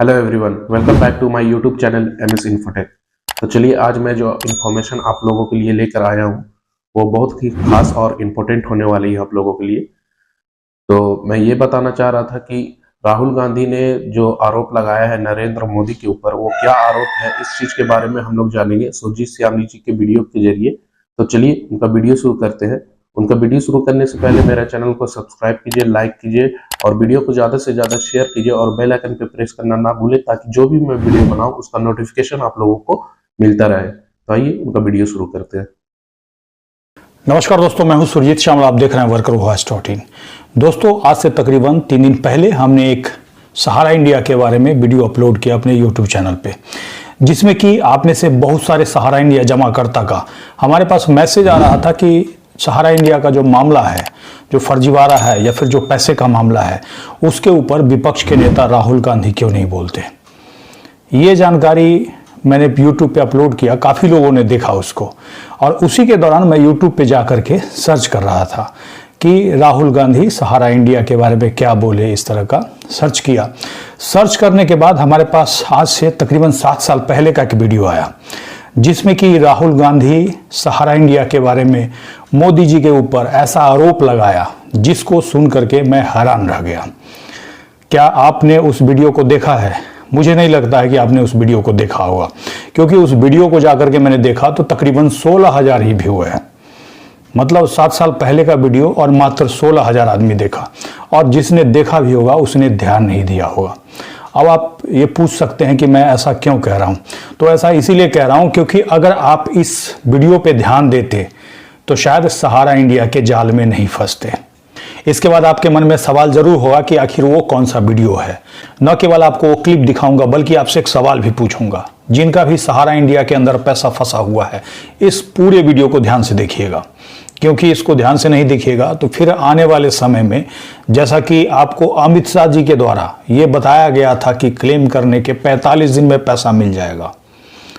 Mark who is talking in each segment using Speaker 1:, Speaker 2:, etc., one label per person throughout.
Speaker 1: Hello everyone, welcome back to my YouTube channel MS infotech. तो चलिए, आज मैं जो इन्फॉर्मेशन आप लोगों के लिए लेकर आया हूँ वो बहुत ही खास और इम्पोर्टेंट होने वाली है आप लोगों के लिए। तो मैं ये बताना चाह रहा था कि राहुल गांधी ने जो आरोप लगाया है नरेंद्र मोदी के ऊपर, वो क्या आरोप है, इस चीज के बारे में हम लोग जानेंगे सुरजीत श्यामली जी के वीडियो के जरिए। तो चलिए उनका वीडियो शुरू करते हैं। उनका वीडियो शुरू करने से पहले मेरा चैनल को सब्सक्राइब कीजिए, लाइक कीजिए और वीडियो को ज्यादा से ज्यादा शेयर कीजिए और बेल आइकन पे प्रेस करना ना भूलें, ताकि जो भी मैं वीडियो बनाऊं उसका नोटिफिकेशन आप लोगों को मिलता रहे। तो आइए उनका वीडियो शुरू करते हैं।
Speaker 2: नमस्कार दोस्तों, मैं हूं सुरजीत श्यामल। आप देख रहे हैं वर्कर वॉइस.in। दोस्तों, आज से तकरीबन 3 दिन पहले हमने एक सहारा इंडिया के बारे में वीडियो अपलोड किया अपने यूट्यूब चैनल पे, जिसमें कि आप में से बहुत सारे सहारा इंडिया जमाकर्ता का हमारे पास मैसेज आ रहा था कि सहारा इंडिया का जो मामला है, जो फर्जीवाड़ा है या फिर जो पैसे का मामला है, उसके ऊपर विपक्ष के नेता राहुल गांधी क्यों नहीं बोलते। ये जानकारी मैंने YouTube पे अपलोड किया, काफ़ी लोगों ने देखा उसको, और उसी के दौरान मैं YouTube पे जा कर के सर्च कर रहा था कि राहुल गांधी सहारा इंडिया के बारे में क्या बोले। इस तरह का सर्च किया। सर्च करने के बाद हमारे पास आज से तकरीबन 7 साल पहले का एक वीडियो आया, जिसमें कि राहुल गांधी सहारा इंडिया के बारे में मोदी जी के ऊपर ऐसा आरोप लगाया, जिसको सुन करके मैं हैरान रह गया। क्या आपने उस वीडियो को देखा है? मुझे नहीं लगता है कि आपने उस वीडियो को देखा होगा, क्योंकि उस वीडियो को जाकर के मैंने देखा तो तकरीबन 16,000 ही व्यू है। मतलब 7 साल पहले का वीडियो और मात्र 16,000 आदमी देखा, और जिसने देखा भी होगा उसने ध्यान नहीं दिया होगा। अब आप ये पूछ सकते हैं कि मैं ऐसा क्यों कह रहा हूँ। तो ऐसा इसीलिए कह रहा हूँ क्योंकि अगर आप इस वीडियो पे ध्यान देते तो शायद सहारा इंडिया के जाल में नहीं फंसते। इसके बाद आपके मन में सवाल जरूर होगा कि आखिर वो कौन सा वीडियो है। न केवल आपको वो क्लिप दिखाऊंगा, बल्कि आपसे एक सवाल भी पूछूंगा। जिनका भी सहारा इंडिया के अंदर पैसा फंसा हुआ है, इस पूरे वीडियो को ध्यान से देखिएगा, क्योंकि इसको ध्यान से नहीं देखिएगा तो फिर आने वाले समय में, जैसा कि आपको अमित शाह जी के द्वारा ये बताया गया था कि क्लेम करने के 45 दिन में पैसा मिल जाएगा,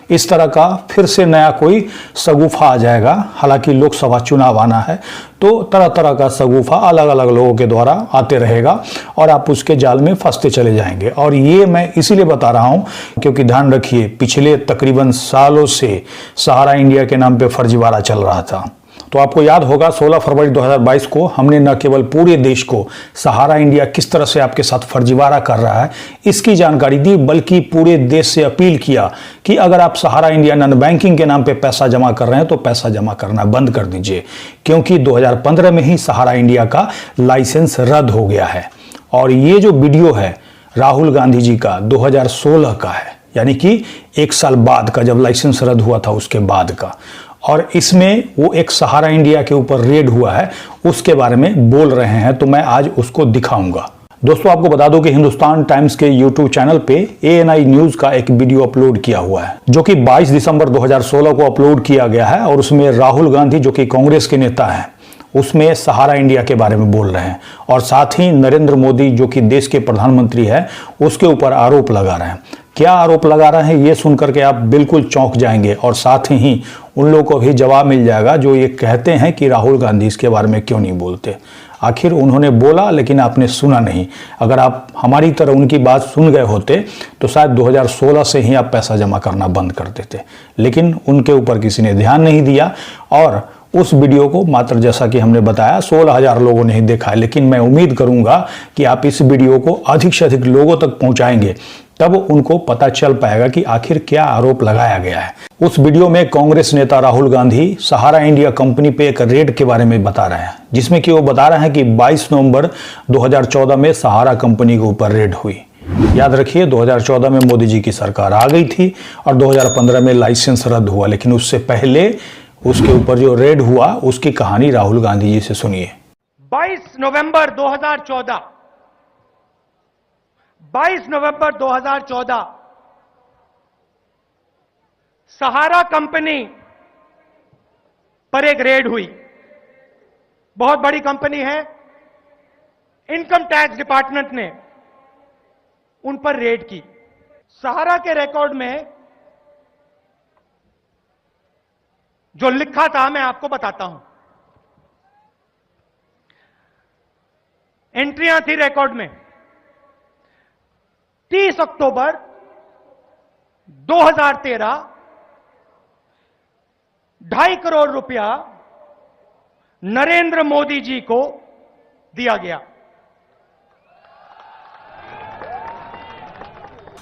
Speaker 2: इस तरह का फिर से नया कोई सगुफा आ जाएगा। हालांकि लोकसभा चुनाव आना है, तो तरह तरह का सगुफा अलग अलग लोगों के द्वारा आते रहेगा और आप उसके जाल में फंसते चले जाएंगे। और ये मैं इसीलिए बता रहा हूं क्योंकि ध्यान रखिए, पिछले तकरीबन सालों से सहारा इंडिया के नाम पे फर्जीवाड़ा चल रहा था। तो आपको याद होगा 16 फरवरी 2022 को हमने न केवल पूरे देश को सहारा इंडिया किस तरह से आपके साथ फर्जीवाड़ा कर रहा है इसकी जानकारी दी, बल्कि पूरे देश से अपील किया कि अगर आप सहारा इंडिया नॉन बैंकिंग के नाम पे पैसा जमा कर रहे हैं तो पैसा जमा करना बंद कर दीजिए, क्योंकि 2015 में ही सहारा इंडिया का लाइसेंस रद्द हो गया है। और ये जो वीडियो है राहुल गांधी जी का 2016 का है, यानी कि 1 साल बाद का, जब लाइसेंस रद्द हुआ था उसके बाद का। और इसमें वो एक सहारा इंडिया के ऊपर रेड हुआ है, उसके बारे में बोल रहे हैं, तो मैं आज उसको दिखाऊंगा। दोस्तों, आपको बता दूं कि हिंदुस्तान टाइम्स के YouTube चैनल पे ANI न्यूज का एक वीडियो अपलोड किया हुआ है, जो कि 22 दिसंबर 2016 को अपलोड किया गया है। और उसमें राहुल गांधी, जो कि कांग्रेस के नेता हैं, उसमें सहारा इंडिया के बारे में बोल रहे हैं, और साथ ही नरेंद्र मोदी, जो कि देश के प्रधानमंत्री है, उसके ऊपर आरोप लगा रहे हैं। क्या आरोप लगा रहे हैं ये सुनकर के आप बिल्कुल चौंक जाएंगे, और साथ ही उन लोगों को भी जवाब मिल जाएगा जो ये कहते हैं कि राहुल गांधी इसके बारे में क्यों नहीं बोलते। आखिर उन्होंने बोला, लेकिन आपने सुना नहीं। अगर आप हमारी तरह उनकी बात सुन गए होते तो शायद 2016 से ही आप पैसा जमा करना बंद कर देते, लेकिन उनके ऊपर किसी ने ध्यान नहीं दिया। और उस वीडियो को मात्र, जैसा कि हमने बताया, 16,000 लोगों ने ही देखा है। लेकिन मैं उम्मीद करूंगा कि आप इस वीडियो को अधिक से अधिक लोगों तक पहुंचाएंगे, तब उनको पता चल पाएगा कि आखिर क्या आरोप लगाया गया है। उस वीडियो में कांग्रेस नेता राहुल गांधी सहारा इंडिया कंपनी पे एक रेड के बारे में बता रहे हैं, जिसमें कि वो बता रहे हैं कि 22 नवंबर 2014 में सहारा कंपनी के ऊपर रेड हुई। याद रखिए, 2014 में मोदी जी की सरकार आ गई थी और 2015 में लाइसेंस रद्द हुआ, लेकिन उससे पहले उसके ऊपर जो रेड हुआ उसकी कहानी राहुल गांधी जी से सुनिए।
Speaker 3: 22 नवंबर 2014 सहारा कंपनी पर एक रेड हुई। बहुत बड़ी कंपनी है, इनकम टैक्स डिपार्टमेंट ने उन पर रेड की। सहारा के रिकॉर्ड में जो लिखा था मैं आपको बताता हूं। एंट्रियां थी रिकॉर्ड में, 30 अक्टूबर 2013 2.5 करोड़ रुपया नरेंद्र मोदी जी को दिया गया।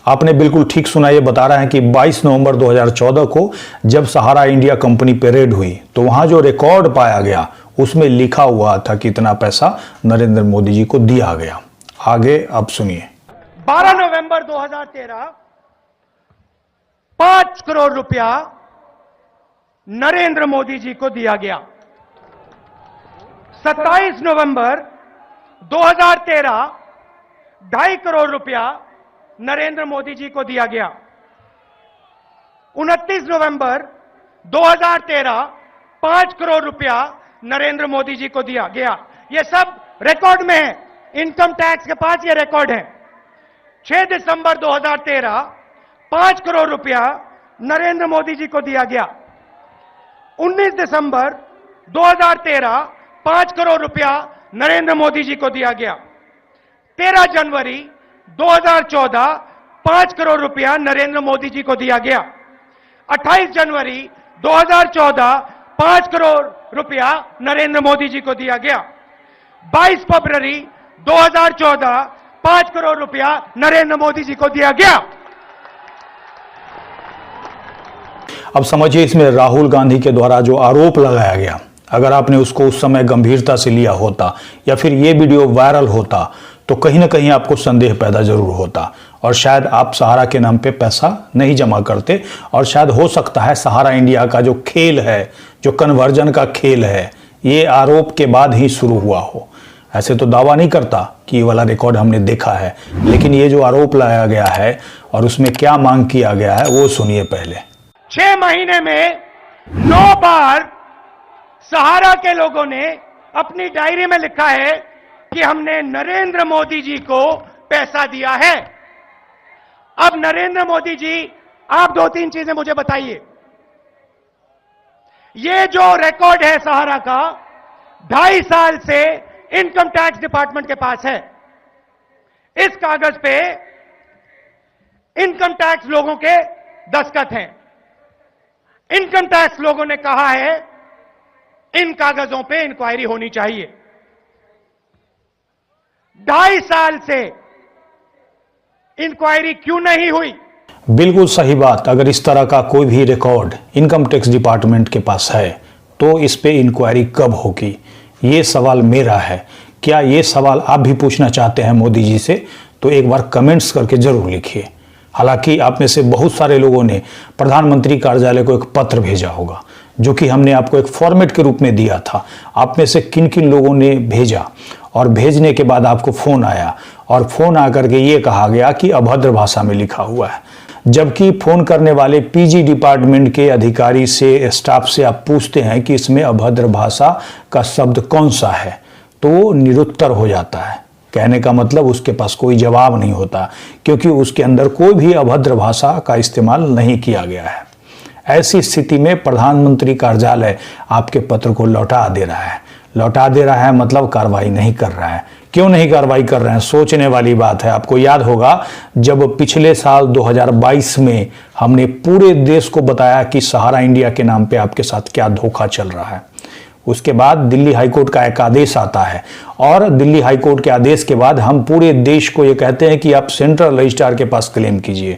Speaker 2: आपने बिल्कुल ठीक सुना। ये बता रहा है कि 22 नवंबर 2014 को जब सहारा इंडिया कंपनी पे रेड हुई तो वहां जो रिकॉर्ड पाया गया उसमें लिखा हुआ था कि इतना पैसा नरेंद्र मोदी जी को दिया गया। आगे आप सुनिए।
Speaker 3: 12 नवंबर 2013 5 करोड़ रुपया नरेंद्र मोदी जी को दिया गया। 27 नवंबर 2013 2.5 करोड़ रुपया नरेंद्र मोदी जी को दिया गया। 29 नवंबर 2013 5 करोड़ रुपया नरेंद्र मोदी जी को दिया गया। यह सब रिकॉर्ड में है, इनकम टैक्स के पास यह रिकॉर्ड है। 6 दिसंबर 2013 5 करोड़ रुपया नरेंद्र मोदी जी को दिया गया। 19 दिसंबर 2013 5 करोड़ रुपया नरेंद्र मोदी जी को दिया गया। 13 जनवरी 2014 5 करोड़ रुपया नरेंद्र मोदी जी को दिया गया। 28 जनवरी 2014 5 करोड़ रुपया नरेंद्र मोदी जी को दिया गया। 22 फरवरी 2014 5 करोड़ रुपया नरेंद्र मोदी जी को दिया गया।
Speaker 2: अब समझिए इसमें राहुल गांधी के द्वारा जो आरोप लगाया गया, अगर आपने उसको उस समय गंभीरता से लिया होता या फिर ये वीडियो वायरल होता तो कहीं ना कहीं आपको संदेह पैदा जरूर होता और शायद आप सहारा के नाम पे पैसा नहीं जमा करते और शायद हो सकता है सहारा इंडिया का जो खेल है, जो कन्वर्जन का खेल है, ये आरोप के बाद ही शुरू हुआ हो। ऐसे तो दावा नहीं करता कि ये वाला रिकॉर्ड हमने देखा है, लेकिन ये जो आरोप लगाया गया है और उसमें क्या मांग किया गया है वो सुनिए पहले।
Speaker 3: 6 महीने में 9 बार सहारा के लोगों ने अपनी डायरी में लिखा है कि हमने नरेंद्र मोदी जी को पैसा दिया है। अब नरेंद्र मोदी जी, आप 2-3 चीजें मुझे बताइए। ये जो रिकॉर्ड है सहारा का 2.5 साल से इनकम टैक्स डिपार्टमेंट के पास है। इस कागज पे इनकम टैक्स लोगों के दस्तखत हैं। इनकम टैक्स लोगों ने कहा है इन कागजों पे इंक्वायरी होनी चाहिए। 2.5 साल से इंक्वायरी क्यों नहीं हुई?
Speaker 2: बिल्कुल सही बात। अगर इस तरह का कोई भी रिकॉर्ड इनकम टैक्स डिपार्टमेंट के पास है तो इस पे इंक्वायरी कब होगी? ये सवाल मेरा है। क्या ये सवाल आप भी पूछना चाहते हैं मोदी जी से? तो एक बार कमेंट्स करके जरूर लिखिए। हालांकि आप में से बहुत सारे लोगों ने प्रधानमंत्री कार्यालय को एक पत्र भेजा होगा जो कि हमने आपको एक फॉर्मेट के रूप में दिया था। आप में से किन किन लोगों ने भेजा और भेजने के बाद आपको फोन आया और फोन आकर के ये कहा गया कि अभद्र भाषा में लिखा हुआ है, जबकि फोन करने वाले पीजी डिपार्टमेंट के अधिकारी से, स्टाफ से आप पूछते हैं कि इसमें अभद्र भाषा का शब्द कौन सा है तो वो निरुत्तर हो जाता है। कहने का मतलब उसके पास कोई जवाब नहीं होता क्योंकि उसके अंदर कोई भी अभद्र भाषा का इस्तेमाल नहीं किया गया है। ऐसी स्थिति में प्रधानमंत्री कार्यालय आपके पत्र को लौटा दे रहा है। लौटा दे रहा है मतलब कार्रवाई नहीं कर रहा है। क्यों नहीं कार्रवाई कर रहे हैं? सोचने वाली बात है। आपको याद होगा जब पिछले साल 2022 में हमने पूरे देश को बताया कि सहारा इंडिया के नाम पे आपके साथ क्या धोखा चल रहा है। उसके बाद दिल्ली हाईकोर्ट का एक आदेश आता है और दिल्ली हाईकोर्ट के आदेश के बाद हम पूरे देश को ये कहते हैं कि आप सेंट्रल रजिस्ट्रार के पास क्लेम कीजिए।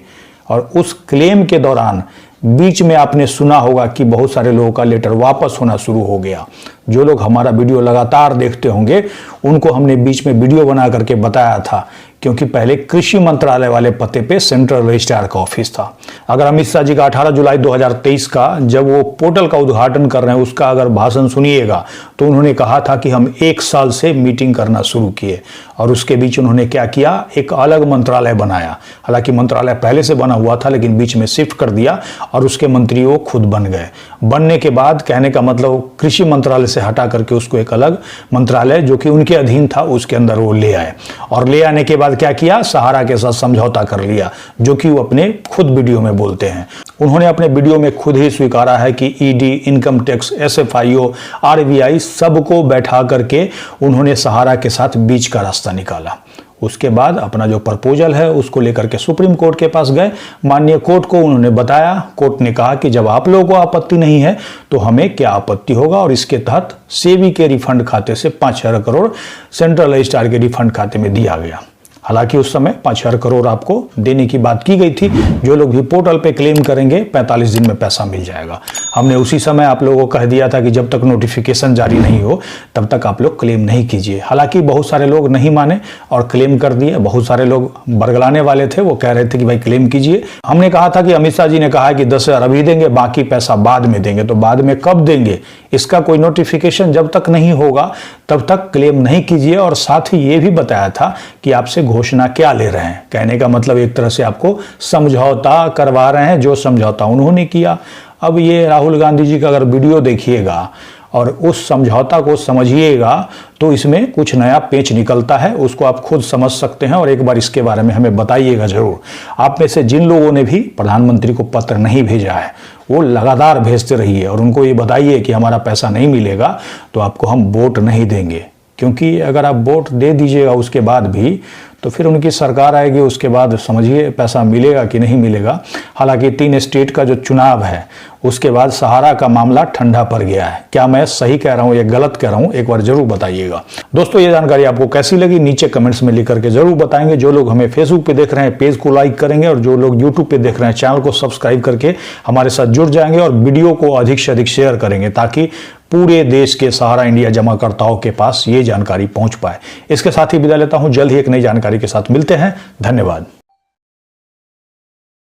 Speaker 2: और उस क्लेम के दौरान बीच में आपने सुना होगा कि बहुत सारे लोगों का लेटर वापस होना शुरू हो गया। जो लोग हमारा वीडियो लगातार देखते होंगे उनको हमने बीच में वीडियो बना करके बताया था, क्योंकि पहले कृषि मंत्रालय वाले पते पे सेंट्रल रजिस्ट्रार का ऑफिस था। अगर अमित शाह जी का 18 जुलाई 2023 का जब वो पोर्टल का उद्घाटन कर रहे हैं उसका अगर भाषण सुनिएगा तो उन्होंने कहा था कि हम 1 साल से मीटिंग करना शुरू किए और उसके बीच उन्होंने क्या किया, एक अलग मंत्रालय बनाया। हालांकि मंत्रालय पहले से बना हुआ था लेकिन बीच में शिफ्ट कर दिया और उसके मंत्री वो खुद बन गए। बनने के बाद कहने का मतलब कृषि मंत्रालय से हटा करके उसको एक अलग मंत्रालय जो कि उनके अधीन था उसके अंदर वो ले आए और ले आने के बाद क्या किया, सहारा के साथ समझौता कर लिया, जो कि वो अपने खुद वीडियो में बोलते हैं। उन्होंने अपने वीडियो में खुद ही स्वीकारा है कि ED, income tax, SFIO, RBI सबको बैठा करके उन्होंने सहारा के साथ बीच का रास्ता निकाला। उसके बाद अपना जो प्रपोजल है उसको लेकर के सुप्रीम कोर्ट के पास गए। माननीय कोर्ट को उन्होंने बताया, कोर्ट ने कहा कि जब आप लोगों को आपत्ति नहीं है तो हमें क्या आपत्ति होगा, और इसके तहत सेबी के रिफंड खाते से 5,000 करोड़ सेंट्रल रजिस्ट्रार के रिफंड खाते में दिया गया। हालांकि उस समय 5,000 करोड़ आपको देने की बात की गई थी। जो लोग भी पोर्टल पे क्लेम करेंगे 45 दिन में पैसा मिल जाएगा। हमने उसी समय आप लोगों को कह दिया था कि जब तक नोटिफिकेशन जारी नहीं हो तब तक आप लोग क्लेम नहीं कीजिए। हालांकि बहुत सारे लोग नहीं माने और क्लेम कर दिए। बहुत सारे लोग बरगलाने वाले थे, वो कह रहे थे कि भाई क्लेम कीजिए। हमने कहा था कि अमित शाह जी ने कहा है कि 10,000 अभी देंगे, बाकी पैसा बाद में देंगे। तो बाद में कब देंगे, इसका कोई नोटिफिकेशन जब तक नहीं होगा तब तक क्लेम नहीं कीजिए। और साथ ही ये भी बताया था कि आपसे घोषणा क्या ले रहे हैं। कहने का मतलब एक तरह से आपको समझौता करवा रहे हैं, जो समझौता उन्होंने किया। अब ये राहुल गांधी जी का अगर वीडियो देखिएगा और उस समझौता को समझिएगा तो इसमें कुछ नया पेच निकलता है, उसको आप खुद समझ सकते हैं। और एक बार इसके बारे में हमें बताइएगा जरूर। आप में से जिन लोगों ने भी प्रधानमंत्री को पत्र नहीं भेजा है वो लगातार भेजते रहिए और उनको ये बताइए कि हमारा पैसा नहीं मिलेगा तो आपको हम वोट नहीं देंगे। क्योंकि अगर आप वोट दे दीजिएगा उसके बाद भी तो फिर उनकी सरकार आएगी, उसके बाद समझिए पैसा मिलेगा कि नहीं मिलेगा। हालांकि 3 स्टेट का जो चुनाव है उसके बाद सहारा का मामला ठंडा पड़ गया है। क्या मैं सही कह रहा हूं या गलत कह रहा हूं, एक बार जरूर बताइएगा। दोस्तों ये जानकारी आपको कैसी लगी नीचे कमेंट्स में लिख करके जरूर बताएंगे। जो लोग हमें फेसबुक पे देख रहे हैं पेज को लाइक करेंगे, और जो लोग यूट्यूब पे देख रहे हैं चैनल को सब्सक्राइब करके हमारे साथ जुड़ जाएंगे और वीडियो को अधिक से अधिक शेयर करेंगे ताकि पूरे देश के सहारा इंडिया जमाकर्ताओं के पास ये जानकारी पहुंच पाए। इसके साथ ही विदा लेता हूं, जल्द ही एक नई जानकारी के साथ मिलते हैं। धन्यवाद।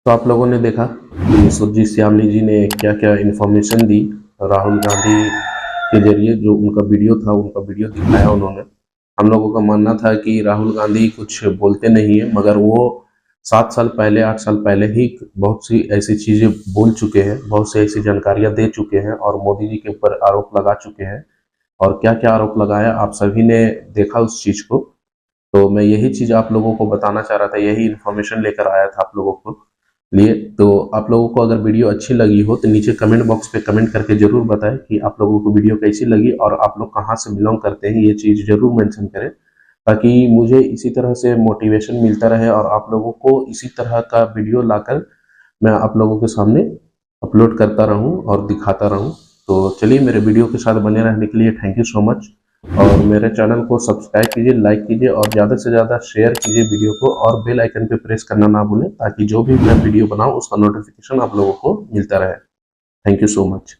Speaker 1: तो आप लोगों ने देखा कि सुरजीत श्यामली जी ने क्या क्या इन्फॉर्मेशन दी राहुल गांधी के जरिए। जो उनका वीडियो दिखाया उन्होंने। हम लोगों का मानना था कि राहुल गांधी कुछ बोलते नहीं है, मगर वो 7 साल पहले 8 साल पहले ही बहुत सी ऐसी चीज़ें बोल चुके हैं, बहुत सी ऐसी जानकारियां दे चुके हैं और मोदी जी के ऊपर आरोप लगा चुके हैं। और क्या क्या आरोप लगाया आप सभी ने देखा उस चीज़ को। तो मैं यही चीज़ आप लोगों को बताना चाह रहा था, यही इन्फॉर्मेशन लेकर आया था आप लोगों को लिए। तो आप लोगों को अगर वीडियो अच्छी लगी हो तो नीचे कमेंट बॉक्स पे कमेंट करके जरूर बताएं कि आप लोगों को वीडियो कैसी लगी और आप लोग कहाँ से बिलोंग करते हैं, ये चीज़ जरूर मेंशन करें ताकि मुझे इसी तरह से मोटिवेशन मिलता रहे और आप लोगों को इसी तरह का वीडियो लाकर मैं आप लोगों के सामने अपलोड करता रहूं और दिखाता रहूं। तो चलिए, मेरे वीडियो के साथ बने रहने के लिए थैंक यू सो मच। और मेरे चैनल को सब्सक्राइब कीजिए, लाइक कीजिए और ज़्यादा से ज़्यादा शेयर कीजिए वीडियो को, और बेल आइकन पे प्रेस करना ना भूलें ताकि जो भी मैं वीडियो बनाऊं उसका नोटिफिकेशन आप लोगों को मिलता रहे। Thank you so much.